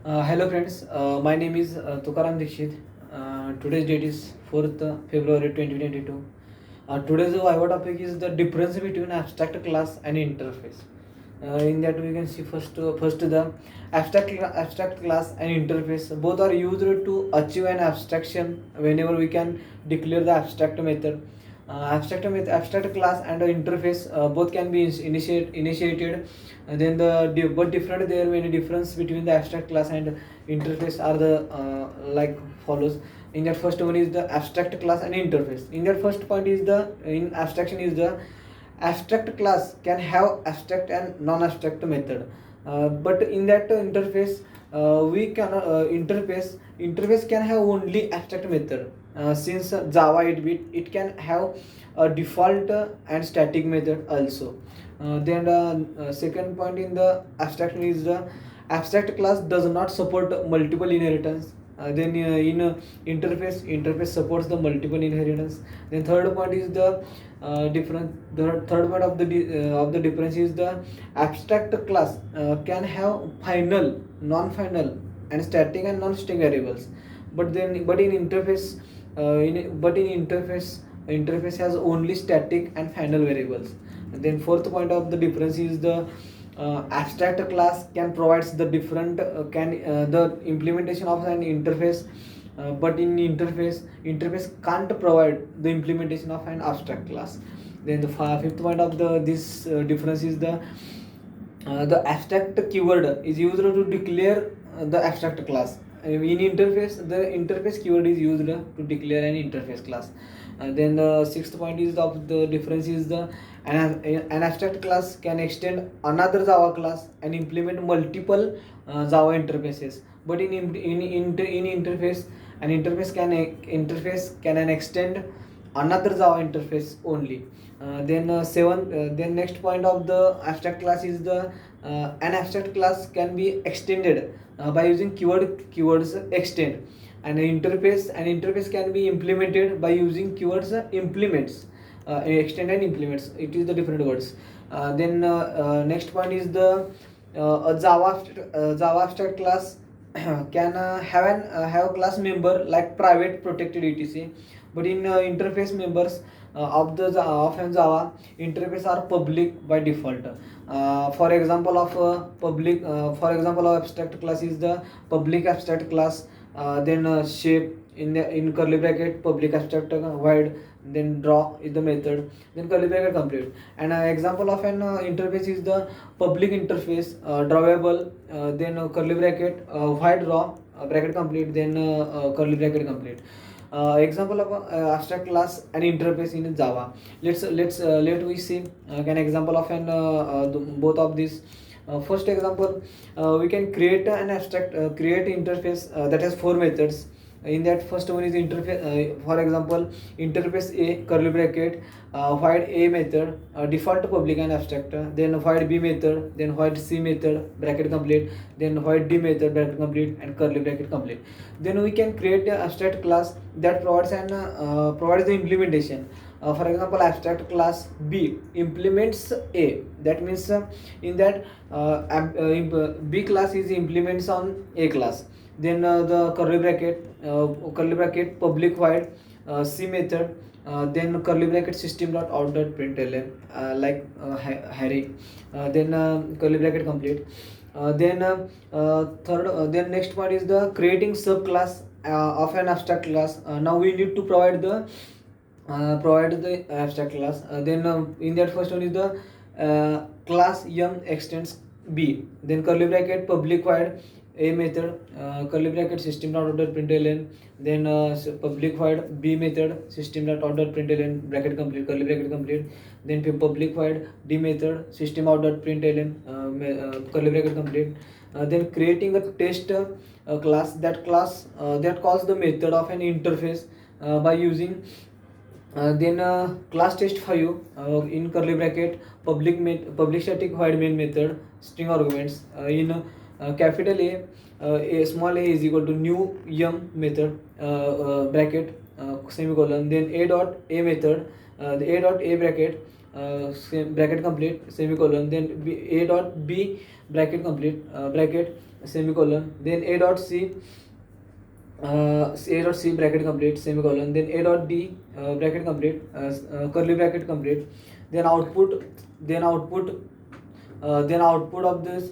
Hello friends, my name is Tukaram Dikshit. Today's date is 4th February 2022. Today's Viva topic is the difference between abstract class and interface. In that we can see first the abstract class and interface. Both are used to achieve an abstraction whenever we can declare the abstract method. Abstract class and interface both can be initiated. Then but different there many difference between the abstract class and interface are the like follows. In that first one is the abstract class and interface. In that first point is the in abstraction is the abstract class can have abstract and non-abstract method, but in that interface we can interface can have only abstract method. Since Java 8-bit, it can have a default and static method also. Then second point in the abstraction is the abstract class does not support multiple inheritance. Then in interface supports the multiple inheritance. Then third point is the the third part of the difference is the abstract class can have final, non-final, and static and non-static variables. But in interface, interface has only static and final variables. And then fourth point of the difference is the abstract class can provides the different can the implementation of an interface, but in interface can't provide the implementation of an abstract class. Then the fifth point of the this difference is the abstract keyword is used to declare the abstract class. In interface, the interface keyword is used to declare an interface class. Then the sixth point is of the difference is the an abstract class can extend another Java class and implement multiple Java interfaces. But in interface, an interface can an extend another Java interface only. Then next point of the abstract class is the an abstract class can be extended by using keywords extend. An interface can be implemented by using keywords implements. Extend and implements, it is the different words. Then next point is the Java abstract class can have class member like private, protected, etc. But in interface members of an Java interface are public by default. For example of abstract class is the public abstract class. Then shape in curly bracket public abstract void, then draw is the method, then curly bracket complete. And example of an interface is the public interface drawable, then curly bracket void draw bracket complete, then curly bracket complete. Example of abstract class and interface in Java. Let we see an example of an both of these. First example, we can create an abstract create interface that has four methods. In that first one is interface, for example interface A curly bracket void A method default public and abstract, then void B method, then void C method bracket complete, then void D method bracket complete, and curly bracket complete. Then we can create an abstract class that provides the implementation. For example, abstract class B implements A. That means in that B class is implements on A class. Then the curly bracket public void C method, then curly bracket system dot out dot println like Harry, then curly bracket complete. Then next part is the creating subclass of an abstract class. Now we need to provide the abstract class. Then in that first one is the class m extends B, then curly bracket public void A method, curly bracket system dot out dot println, then public void B method system dot out dot println bracket complete curly bracket complete, then public void D method system out dot println curly bracket complete. Then creating a test class that calls the method of an interface by using then class test for you in curly bracket public static void main method string arguments in capital A small a is equal to new yum method bracket semicolon, then a dot a method the a dot a bracket bracket complete semicolon, then a dot b bracket complete bracket semicolon, then a dot c, a dot c bracket complete semicolon, then a dot b bracket complete, curly bracket complete, then output, then output then output of this,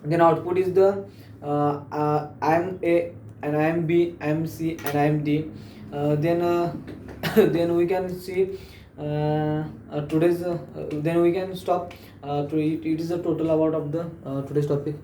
then output is the I am a and I am b, I am c and I am d. Then then we can see today's then we can stop. It is the total about of the today's topic.